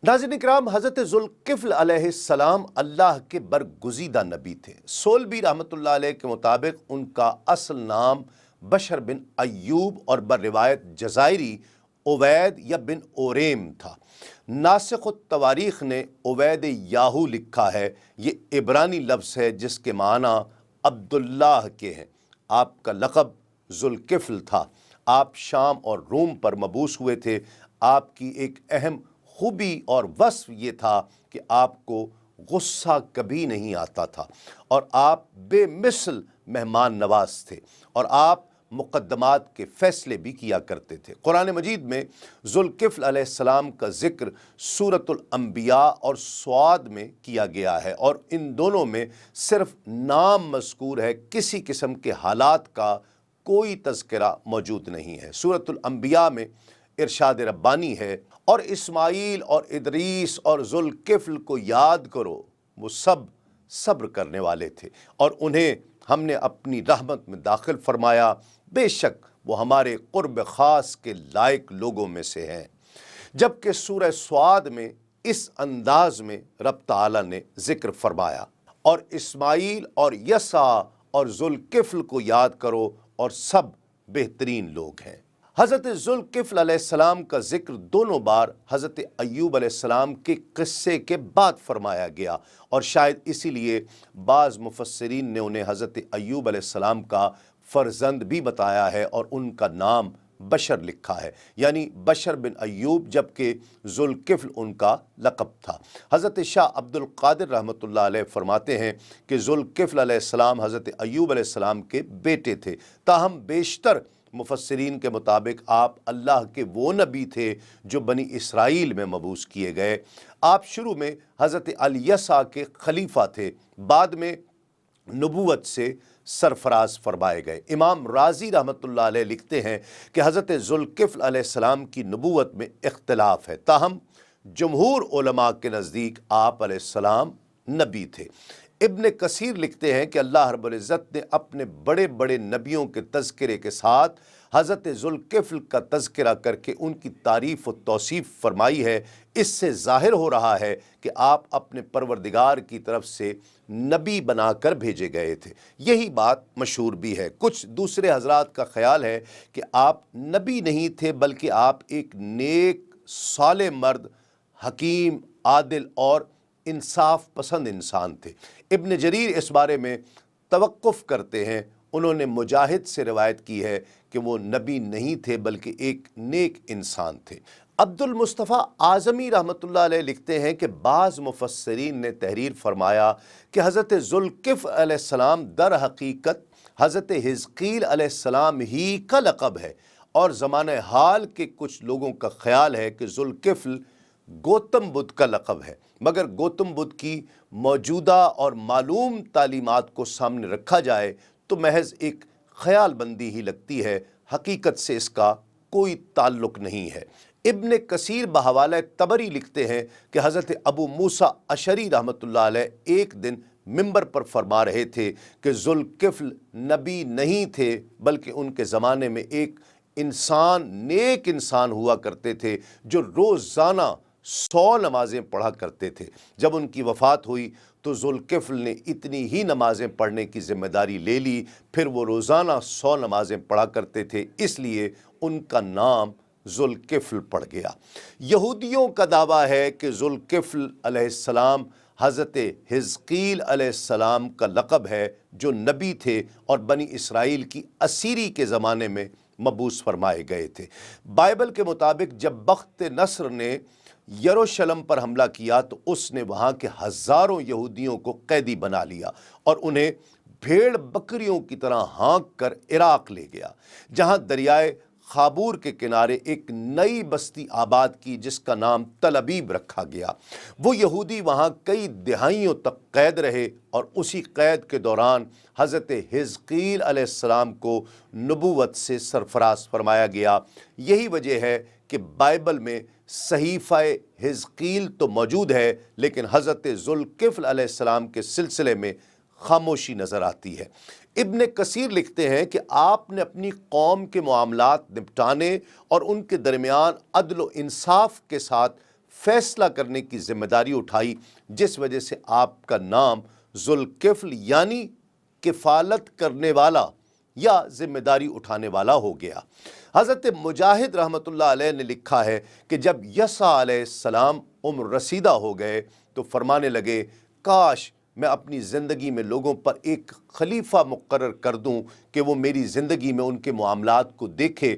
नाज़रीन इकराम, हज़रत ज़ुल्किफ़्ल अलैहिस्सलाम अल्लाह के बरगुज़ीदा नबी थे। सोलबी रहमतुल्लाह अलैह के मुताबिक उनका असल नाम बशर बिन अय्यूब और बर्रिवायत जज़ायरी उवैद या बिन ओरेम था। नासिख़ तवारीख़ ने उवैद याहू लिखा है। ये इब्रानी लफ्ज़ है जिसके माना अब्दुल्लाह के हैं। आपका लक़ब ज़ुल्किफ़्ल था। आप शाम और रोम पर मबूस हुए थे। आपकी एक अहम खूबी और वस्फ़ ये था कि आपको गुस्सा कभी नहीं आता था और आप बेमिसल मेहमान नवाज थे और आप मुक़द्दमात के फ़ैसले भी किया करते थे। कुरान मजीद में ज़ुल्किफ़्ल अलैहिस्सलाम का ज़िक्र सूरतुल अंबिया और स्वाद में किया गया है और इन दोनों में सिर्फ़ नाम मज़कूर है, किसी किस्म के हालात का कोई तज़किरा मौजूद नहीं है। सूरतुल अंबिया में इरशाद रब्बानी है, और इस्माईल और इदरीस और ज़ुल्किफ़्ल को याद करो, वो सब सब्र करने वाले थे और उन्हें हमने अपनी रहमत में दाखिल फरमाया। बेशक वो हमारे क़ुर्ब ख़ास के लायक लोगों में से हैं। जबकि सूरह स्वाद में इस अंदाज में रब ताला ने ज़िक्र फरमाया, और इस्माईल और यसा और ज़ुल्किफ़्ल को याद करो और सब बेहतरीन लोग हैं। हज़रत ज़ुल्किफ़्ल अलैहिस्सलाम का ज़िक्र दोनों बार हज़रत अय्यूब अलैहिस्सलाम के क़िस्से के बाद फरमाया गया और शायद इसीलिए बाज़ मुफ़स्सिरीन ने उन्हें हज़रत अय्यूब अलैहिस्सलाम का फ़र्ज़ंद भी बताया है और उनका नाम बशर लिखा है, यानी बशर बिन अय्यूब, जबकि ज़ुल्किफ़्ल उनका लक़ब था। हज़रत शाह अब्दुल क़ादिर रहमतुल्लाह अलैह फरमाते हैं कि ज़ुल्किफ़्ल अलैहिस्सलाम हज़रत अय्यूब अलैहिस्सलाम के बेटे थे। ताहम बेशतर मुफस्सिरीन के मुताबिक आप अल्लाह के वो नबी थे जो बनी इसराइल में मबूस किए गए। आप शुरू में हज़रत अल-यसा के खलीफा थे, बाद में नबूवत से सरफराज फरमाए गए। इमाम राज़ी रहमतुल्लाह अलैह लिखते हैं कि हज़रत ज़ुल्किफ़्ल अलैहिस्सलाम की नबूवत में इख्तिलाफ़ है, ताहम जमहूर उलमा के नज़दीक आप अलैहिस्सलाम नबी थे। इब्न कसीर लिखते हैं कि अल्लाह रब्बुल इज़्ज़त ने अपने बड़े बड़े नबियों के तज़किरे के साथ हज़रत ज़ुल्किफ़्ल का तज़किरा करके उनकी तारीफ़ व तौसीफ़ फरमाई है। इससे ज़ाहिर हो रहा है कि आप अपने परवरदिगार की तरफ से नबी बनाकर भेजे गए थे। यही बात मशहूर भी है। कुछ दूसरे हज़रात का ख़याल है कि आप नबी नहीं थे, बल्कि आप एक नेक साले मर्द, हकीम, आदिल और इंसाफ पसंद इंसान थे। इब्न जरीर इस बारे में तवक्कुफ़ करते हैं। उन्होंने मुजाहिद से रिवायत की है कि वो नबी नहीं थे बल्कि एक नेक इंसान थे। अब्दुल मुस्तफ़ा आज़मी रहमतुल्लाह अलैह लिखते हैं कि बाज़ मुफस्सिरीन ने तहरीर फरमाया कि हज़रत ज़ुल्किफ़्ल अलैहिस्सलाम दर हकीकत हज़रत हिज़कील अलैहिस्सलाम ही का लक़ब है, और ज़माने हाल के कुछ लोगों का ख़याल है कि ज़ुल्किफ़्ल गौतम बुद्ध का लक़ब है, मगर गौतम बुद्ध की मौजूदा और मालूम तालीमात को सामने रखा जाए तो महज एक ख़याल बंदी ही लगती है, हकीकत से इसका कोई ताल्लुक़ नहीं है। इब्न कसीर बहवाले तबरी लिखते हैं कि हज़रत अबू मूसा अशरी रहमतुल्लाह अलैह एक दिन मिंबर पर फरमा रहे थे कि ज़ुल्किफ़्ल नबी नहीं थे, बल्कि उनके ज़माने में एक इंसान, नेक इंसान हुआ करते थे जो रोज़ाना 100 नमाज़ें पढ़ा करते थे। जब उनकी वफ़ात हुई तो ज़ुल्किफ़्ल ने इतनी ही नमाज़ें पढ़ने की ज़िम्मेदारी ले ली, फिर वो रोज़ाना 100 नमाज़ें पढ़ा करते थे, इसलिए उनका नाम ज़ुल्किफ़्ल पड़ गया। यहूदियों का दावा है कि ज़ुल्किफ़्ल अलैहिस्सलाम हज़रत हिज़कील अलैहिस्सलाम का लक़ब है जो नबी थे और बनी इसराइल की असीरी के ज़माने में मबूस फरमाए गए थे। बाइबल के मुताबिक जब बख्त नस्र ने यरूशलेम पर हमला किया तो उसने वहाँ के हज़ारों यहूदियों को कैदी बना लिया और उन्हें भेड़ बकरियों की तरह हाँक कर इराक़ ले गया, जहाँ दरियाए खाबूर के किनारे एक नई बस्ती आबाद की जिसका नाम तल अबीब रखा गया। वो यहूदी वहाँ कई दिहाइयों तक कैद रहे और उसी कैद के दौरान हज़रत हिज़कील अलैहिस्सलाम को नबूवत से सरफराज फरमाया गया। यही वजह है कि बाइबल में सहीफ़ा हिज़कील तो मौजूद है, लेकिन हज़रत ज़ुल्किफ़्ल अलैहिस्सलाम के सिलसिले में खामोशी नज़र आती है। इब्न कसीर लिखते हैं कि आपने अपनी कौम के मामलात निपटाने और उनके दरमियान अदल व इंसाफ के साथ फैसला करने की जिम्मेदारी उठाई, जिस वजह से आपका नाम जुल्किफ्ल यानी किफ़ालत करने वाला या जिम्मेदारी उठाने वाला हो गया। हज़रत मुजाहिद रहमतुल्लाह अलैह ने लिखा है कि जब यसा अलैहिस्सलाम उम्र रसीदा हो गए तो फरमाने लगे, काश मैं अपनी ज़िंदगी में लोगों पर एक खलीफा मुकर्रर कर दूं कि वो मेरी ज़िंदगी में उनके मामलात को देखे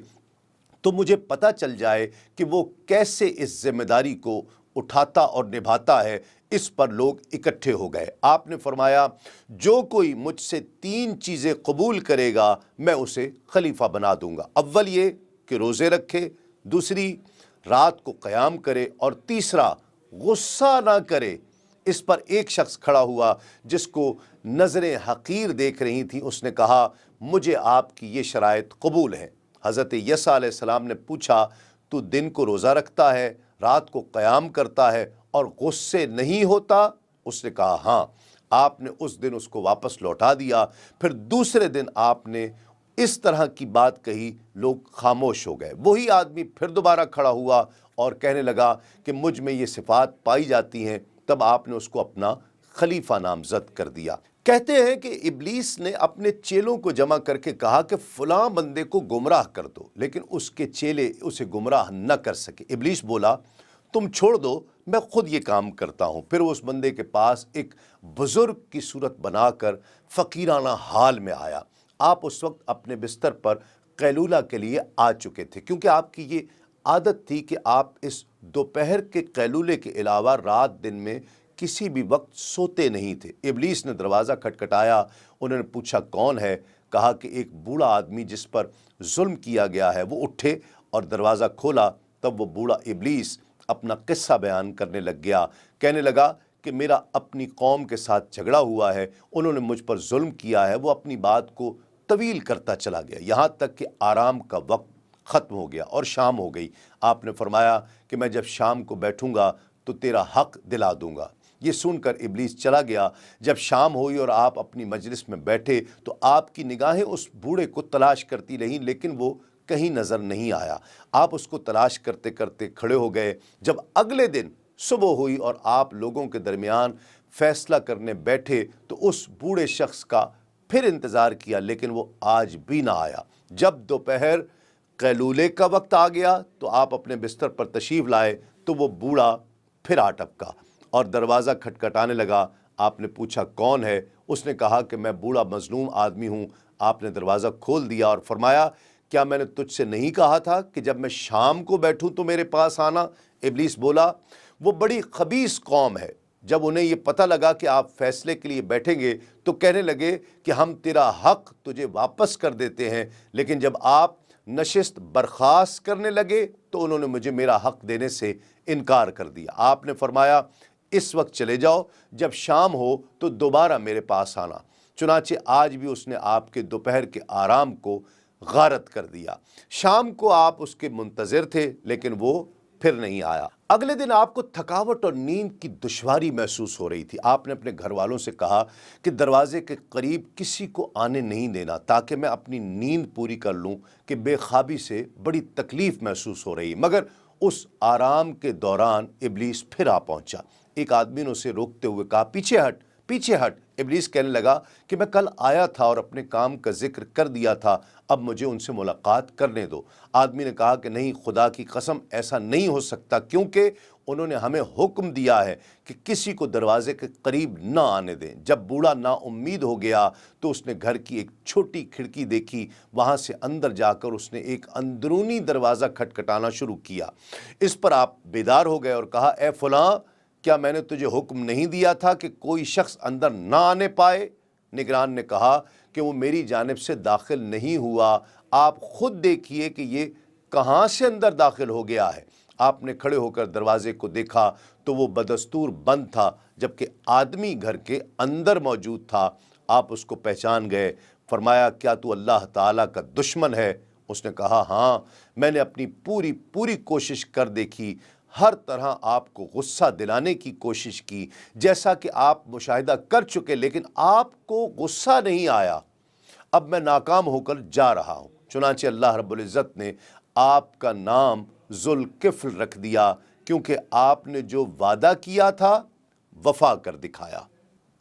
तो मुझे पता चल जाए कि वो कैसे इस जिम्मेदारी को उठाता और निभाता है। इस पर लोग इकट्ठे हो गए। आपने फरमाया, जो कोई मुझसे 3 चीज़ें कबूल करेगा मैं उसे खलीफा बना दूंगा। अव्वल ये कि रोज़े रखे, दूसरी रात को क़याम करे, और तीसरा गुस्सा ना करे। इस पर एक शख्स खड़ा हुआ जिसको नज़रें हकीर देख रही थी। उसने कहा, मुझे आपकी ये शराइत कबूल है। हज़रत यसा अलैहिस्सलाम ने पूछा, तू दिन को रोज़ा रखता है, रात को क़याम करता है और गुस्से नहीं होता? उसने कहा हाँ। आपने उस दिन उसको वापस लौटा दिया। फिर दूसरे दिन आपने इस तरह की बात कही, लोग खामोश हो गए। वही आदमी फिर दोबारा खड़ा हुआ और कहने लगा कि मुझ में ये सिफ़ात पाई जाती हैं। तब आपने उसको अपना खलीफा नामज़द कर दिया। कहते हैं कि इब्लीस ने अपने चेलों को जमा करके कहा कि फ़लाँ बंदे को गुमराह कर दो, लेकिन उसके चेले उसे गुमराह न कर सके। इब्लीस बोला, तुम छोड़ दो, मैं खुद ये काम करता हूँ। फिर वो उस बंदे के पास एक बुज़ुर्ग की सूरत बनाकर फ़कीराना हाल में आया। आप उस वक्त अपने बिस्तर पर कैलूला के लिए आ चुके थे, क्योंकि आपकी ये आदत थी कि आप इस दोपहर के कैलूले के अलावा रात दिन में किसी भी वक्त सोते नहीं थे। इब्लीस ने दरवाज़ा खटखटाया। उन्होंने पूछा, कौन है? कहा कि एक बूढ़ा आदमी जिस पर जुल्म किया गया है। वो उठे और दरवाज़ा खोला। तब वो बूढ़ा इब्लीस अपना किस्सा बयान करने लग गया। कहने लगा कि मेरा अपनी कौम के साथ झगड़ा हुआ है, उन्होंने मुझ पर जुल्म किया है। वो अपनी बात को तवील करता चला गया, यहाँ तक कि आराम का वक्त ख़त्म हो गया और शाम हो गई। आपने फरमाया कि मैं जब शाम को बैठूंगा तो तेरा हक़ दिला दूंगा। ये सुनकर इब्लीस चला गया। जब शाम हुई और आप अपनी मजलिस में बैठे तो आपकी निगाहें उस बूढ़े को तलाश करती रहीं, लेकिन वो कहीं नज़र नहीं आया। आप उसको तलाश करते करते खड़े हो गए। जब अगले दिन सुबह हुई और आप लोगों के दरमियान फ़ैसला करने बैठे तो उस बूढ़े शख्स का फिर इंतज़ार किया, लेकिन वो आज भी ना आया। जब दोपहर कैलूले का वक्त आ गया तो आप अपने बिस्तर पर तशरीफ़ लाए तो वो बूढ़ा फिर आ टपका और दरवाज़ा खटखटाने लगा। आपने पूछा, कौन है? उसने कहा कि मैं बूढ़ा मजलूम आदमी हूँ। आपने दरवाज़ा खोल दिया और फरमाया, क्या मैंने तुझसे नहीं कहा था कि जब मैं शाम को बैठूं तो मेरे पास आना? इब्लीस बोला, वो बड़ी खबीस कौम है। जब उन्हें ये पता लगा कि आप फैसले के लिए बैठेंगे तो कहने लगे कि हम तेरा हक़ तुझे वापस कर देते हैं। लेकिन जब आप नशिस्त बर्खास्त करने लगे तो उन्होंने मुझे हक़ हक़ देने से इनकार कर दिया। आपने फरमाया, इस वक्त चले जाओ, जब शाम हो तो दोबारा मेरे पास आना। चुनाचे आज भी उसने आपके दोपहर के आराम को गारत कर दिया। शाम को आप उसके मुंतज़िर थे, लेकिन वो फिर नहीं आया। अगले दिन आपको थकावट और नींद की दुश्वारी महसूस हो रही थी। आपने अपने घर वालों से कहा कि दरवाजे के करीब किसी को आने नहीं देना, ताकि मैं अपनी नींद पूरी कर लूं कि बेख्वाबी से बड़ी तकलीफ़ महसूस हो रही। मगर उस आराम के दौरान इब्लीस फिर आ पहुंचा। एक आदमी ने उसे रोकते हुए कहा, पीछे हट, पीछे हट। इब्लीस कहने लगा कि मैं कल आया था और अपने काम का जिक्र कर दिया था, अब मुझे उनसे मुलाकात करने दो। आदमी ने कहा कि नहीं, खुदा की कसम ऐसा नहीं हो सकता, क्योंकि उन्होंने हमें हुक्म दिया है कि किसी को दरवाजे के करीब ना आने दें। जब बूढ़ा नाउम्मीद हो गया तो उसने घर की एक छोटी खिड़की देखी। वहाँ से अंदर जाकर उसने एक अंदरूनी दरवाज़ा खटखटाना शुरू किया। इस पर आप बेदार हो गए और कहा, ए फलां, क्या मैंने तुझे हुक्म नहीं दिया था कि कोई शख्स अंदर ना आने पाए? निगरान ने कहा कि वो मेरी जानिब से दाखिल नहीं हुआ, आप खुद देखिए कि ये कहाँ से अंदर दाखिल हो गया है। आपने खड़े होकर दरवाजे को देखा तो वो बदस्तूर बंद था, जबकि आदमी घर के अंदर मौजूद था। आप उसको पहचान गए। फरमाया, क्या तू अल्लाह ताला का दुश्मन है? उसने कहा, हाँ, मैंने अपनी पूरी कोशिश कर देखी, हर तरह आपको गुस्सा दिलाने की कोशिश की, जैसा कि आप मुशाहिदा कर चुके, लेकिन आपको गुस्सा नहीं आया। अब मैं नाकाम होकर जा रहा हूँ। चुनांचे अल्लाह रब्बुल इज़्ज़त ने आपका नाम ज़ुल्किफ्ल रख दिया, کیونکہ آپ نے جو وعدہ کیا تھا وفا کر دکھایا۔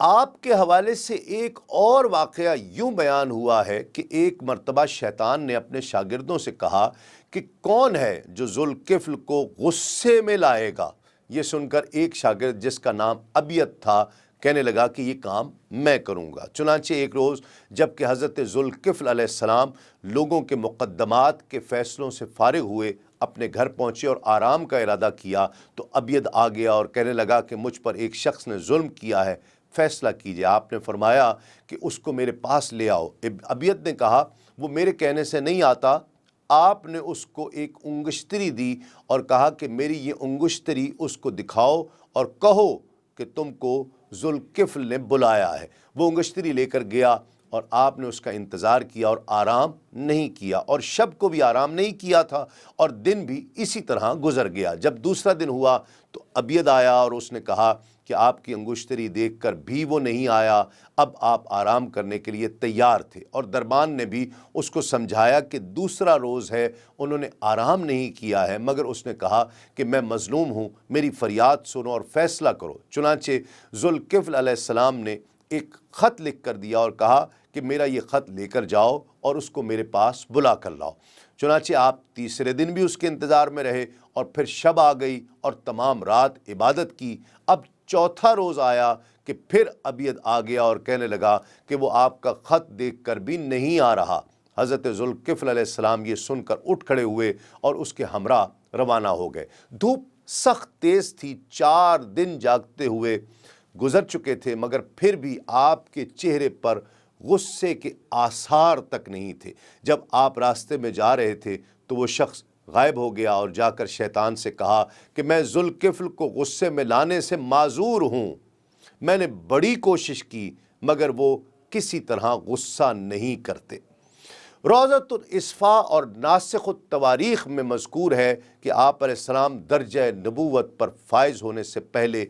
آپ کے حوالے سے ایک اور واقعہ یوں بیان ہوا ہے کہ ایک مرتبہ شیطان نے اپنے شاگردوں سے کہا کہ کون ہے جو ذوالکفل کو غصے میں لائے گا؟ یہ سن کر ایک شاگرد جس کا نام ابیت تھا کہنے لگا کہ یہ کام میں کروں گا۔ چنانچہ ایک روز جب کہ حضرت ذوالکفل علیہ السلام لوگوں کے مقدمات کے فیصلوں سے فارغ ہوئے اپنے گھر پہنچے اور آرام کا ارادہ کیا تو ابیت آ گیا اور کہنے لگا کہ مجھ پر ایک شخص نے ظلم کیا ہے، فیصلہ کیجئے۔ آپ نے فرمایا کہ اس کو میرے پاس لے آؤ۔ ابیت نے کہا وہ میرے کہنے سے نہیں آتا۔ آپ نے اس کو ایک انگشتری دی اور کہا کہ میری یہ انگشتری اس کو دکھاؤ اور کہو کہ تم کو ذوالکفل نے بلایا ہے۔ وہ انگشتری لے کر گیا اور آپ نے اس کا انتظار کیا اور آرام نہیں کیا، اور شب کو بھی آرام نہیں کیا تھا، اور دن بھی اسی طرح گزر گیا۔ جب دوسرا دن ہوا تو ابیت آیا اور اس نے کہا کہ آپ کی انگشتری دیکھ کر بھی وہ نہیں آیا۔ اب آپ آرام کرنے کے لیے تیار تھے، اور دربان نے بھی اس کو سمجھایا کہ دوسرا روز ہے، انہوں نے آرام نہیں کیا ہے، مگر اس نے کہا کہ میں مظلوم ہوں، میری فریاد سنو اور فیصلہ کرو۔ چنانچہ ذوالکفل علیہ السلام نے ایک خط لکھ کر دیا اور کہا کہ میرا یہ خط لے کر جاؤ اور اس کو میرے پاس بلا کر لاؤ۔ چنانچہ آپ تیسرے دن بھی اس کے انتظار میں رہے، اور پھر شب آ گئی اور تمام رات عبادت کی۔ اب چوتھا روز آیا کہ پھر ابیت آ گیا اور کہنے لگا کہ وہ آپ کا خط دیکھ کر بھی نہیں آ رہا۔ حضرت ذوالکفل علیہ السلام یہ سن کر اٹھ کھڑے ہوئے اور اس کے ہمراہ روانہ ہو گئے۔ دھوپ سخت تیز تھی، 4 دن جاگتے ہوئے گزر چکے تھے، مگر پھر بھی آپ کے چہرے پر غصے کے آثار تک نہیں تھے۔ جب آپ راستے میں جا رہے تھے تو وہ شخص غائب ہو گیا اور جا کر شیطان سے کہا کہ میں ذوالکفل کو غصے میں لانے سے معذور ہوں، میں نے بڑی کوشش کی مگر وہ کسی طرح غصہ نہیں کرتے۔ روضۃ الاصفاء اور ناسخ التواریخ میں مذکور ہے کہ آپ علیہ السلام درجہ نبوت پر فائز ہونے سے پہلے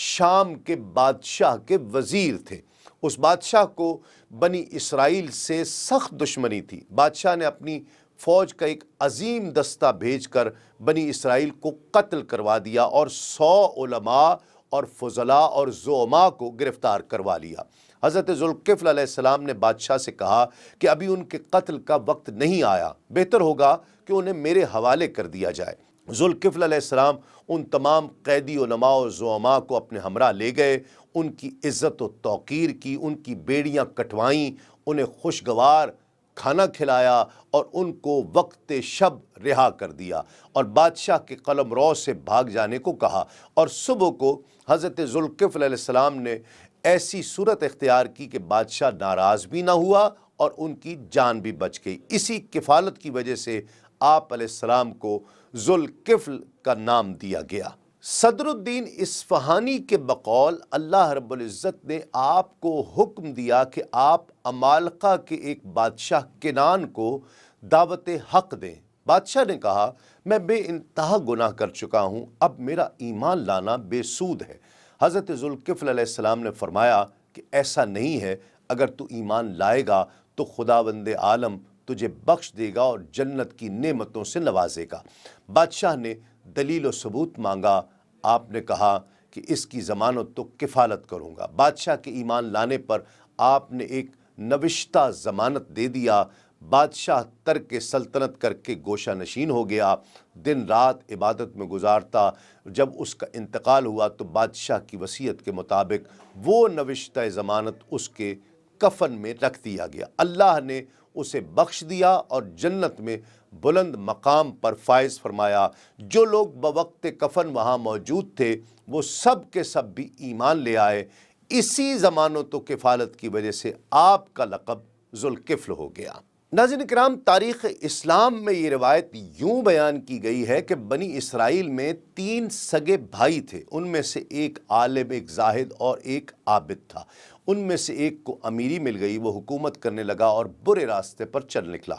شام کے بادشاہ کے وزیر تھے۔ اس بادشاہ کو بنی اسرائیل سے سخت دشمنی تھی۔ بادشاہ نے اپنی فوج کا ایک عظیم دستہ بھیج کر بنی اسرائیل کو قتل کروا دیا اور 100 علماء اور فضلاء اور زعماء کو گرفتار کروا لیا۔ حضرت ذوالکفل علیہ السلام نے بادشاہ سے کہا کہ ابھی ان کے قتل کا وقت نہیں آیا، بہتر ہوگا کہ انہیں میرے حوالے کر دیا جائے۔ ذوالکفل علیہ السلام ان تمام قیدی علماء و زعماء کو اپنے ہمراہ لے گئے، ان کی عزت و توقیر کی، ان کی بیڑیاں کٹوائیں، انہیں خوشگوار کھانا کھلایا اور ان کو وقت شب رہا کر دیا، اور بادشاہ کے قلمرو سے بھاگ جانے کو کہا۔ اور صبح کو حضرت ذوالکفل علیہ السلام نے ایسی صورت اختیار کی کہ بادشاہ ناراض بھی نہ ہوا اور ان کی جان بھی بچ گئی۔ اسی کفالت کی وجہ سے آپ علیہ السلام کو ذوالکفل کا نام دیا گیا۔ صدر الدین اصفہانی کے بقول اللہ رب العزت نے آپ کو حکم دیا کہ آپ عمالقہ کے ایک بادشاہ کنان کو دعوت حق دیں۔ بادشاہ نے کہا میں بے انتہا گناہ کر چکا ہوں، اب میرا ایمان لانا بے سود ہے۔ حضرت ذوالکفل علیہ السلام نے فرمایا کہ ایسا نہیں ہے، اگر تو ایمان لائے گا تو خداوند عالم تجھے بخش دے گا اور جنت کی نعمتوں سے نوازے گا۔ بادشاہ نے دلیل و ثبوت مانگا۔ آپ نے کہا کہ اس کی ضمانت تو کفالت کروں گا۔ بادشاہ کے ایمان لانے پر آپ نے ایک نوشتہ ضمانت دے دیا۔ بادشاہ ترک سلطنت کر کے گوشہ نشین ہو گیا، دن رات عبادت میں گزارتا۔ جب اس کا انتقال ہوا تو بادشاہ کی وصیت کے مطابق وہ نوشتہ ضمانت اس کے کفن میں رکھ دیا گیا۔ اللہ نے اسے بخش دیا اور جنت میں بلند مقام پر فائز فرمایا۔ جو لوگ بوقت کفن وہاں موجود تھے وہ سب کے سب بھی ایمان لے آئے۔ اسی ضمانت و کفالت کی وجہ سے آپ کا لقب ذوالکفل ہو گیا۔ ناظرین کرام، تاریخ اسلام میں یہ روایت یوں بیان کی گئی ہے کہ بنی اسرائیل میں 3 سگے بھائی تھے، ان میں سے ایک عالم، ایک زاہد اور ایک عابد تھا۔ ان میں سے ایک کو امیری مل گئی، وہ حکومت کرنے لگا اور برے راستے پر چل نکلا۔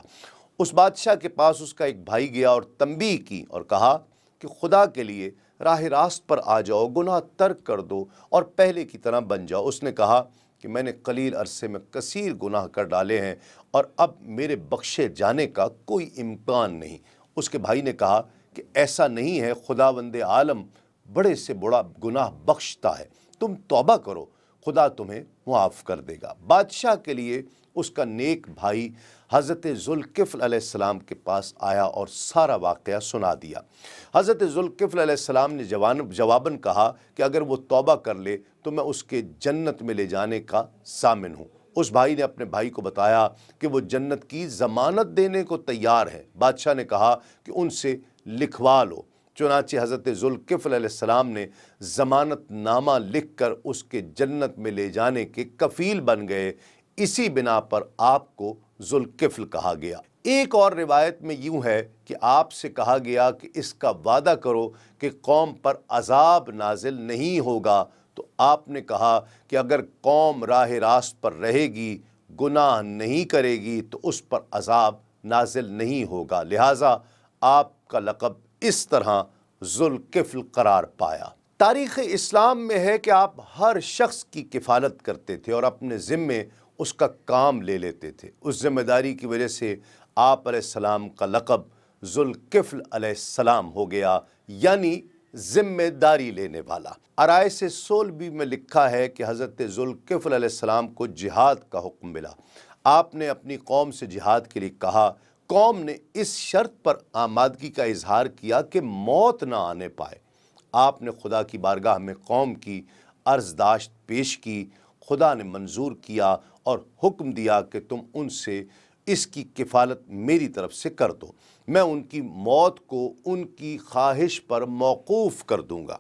اس بادشاہ کے پاس اس کا ایک بھائی گیا اور تنبیہ کی اور کہا کہ خدا کے لیے راہ راست پر آ جاؤ، گناہ ترک کر دو اور پہلے کی طرح بن جاؤ۔ اس نے کہا کہ میں نے قلیل عرصے میں کثیر گناہ کر ڈالے ہیں اور اب میرے بخشے جانے کا کوئی امکان نہیں۔ اس کے بھائی نے کہا کہ ایسا نہیں ہے، خداوند عالم بڑے سے بڑا گناہ بخشتا ہے، تم توبہ کرو، خدا تمہیں معاف کر دے گا۔ بادشاہ کے لیے اس کا نیک بھائی حضرت ذوالکفل علیہ السلام کے پاس آیا اور سارا واقعہ سنا دیا۔ حضرت ذوالکفل علیہ السلام نے جواباً کہا کہ اگر وہ توبہ کر لے تو میں اس کے جنت میں لے جانے کا ضامن ہوں۔ اس بھائی نے اپنے بھائی کو بتایا کہ وہ جنت کی ضمانت دینے کو تیار ہے۔ بادشاہ نے کہا کہ ان سے لکھوا لو۔ چنانچہ حضرت ذوالکفل علیہ السلام نے ضمانت نامہ لکھ کر اس کے جنت میں لے جانے کے کفیل بن گئے۔ اسی بنا پر آپ کو ذوالکفل کہا گیا۔ ایک اور روایت میں یوں ہے کہ آپ سے کہا گیا کہ اس کا وعدہ کرو کہ قوم پر عذاب نازل نہیں ہوگا، تو آپ نے کہا کہ اگر قوم راہ راست پر رہے گی، گناہ نہیں کرے گی تو اس پر عذاب نازل نہیں ہوگا، لہٰذا آپ کا لقب اس طرح ذوالکفل قرار پایا۔ تاریخ اسلام میں ہے کہ آپ ہر شخص کی کفالت کرتے تھے اور اپنے ذمے اس کا کام لے لیتے تھے۔ اس ذمہ داری کی وجہ سے آپ علیہ السلام کا لقب ذوالکفل علیہ السلام ہو گیا، یعنی ذمہ داری لینے والا۔ آرائس سولبی میں لکھا ہے کہ حضرت ذوالکفل علیہ السلام کو جہاد کا حکم ملا۔ آپ نے اپنی قوم سے جہاد کے لیے کہا۔ قوم نے اس شرط پر آمادگی کا اظہار کیا کہ موت نہ آنے پائے۔ آپ نے خدا کی بارگاہ میں قوم کی عرضداشت پیش کی، خدا نے منظور کیا اور حکم دیا کہ تم ان سے اس کی کفالت میری طرف سے کر دو، میں ان کی موت کو ان کی خواہش پر موقوف کر دوں گا۔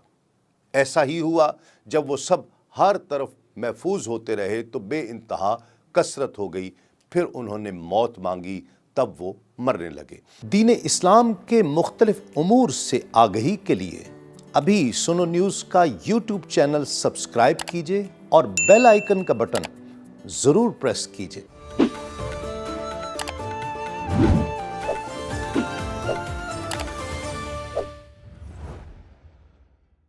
ایسا ہی ہوا۔ جب وہ سب ہر طرف محفوظ ہوتے رہے تو بے انتہا کثرت ہو گئی، پھر انہوں نے موت مانگی، تب وہ مرنے لگے۔ دین اسلام کے مختلف امور سے آگہی کے لیے ابھی سنو نیوز کا یوٹیوب چینل سبسکرائب کیجئے اور بیل آئیکن کا بٹن ضرور پریس کیجئے۔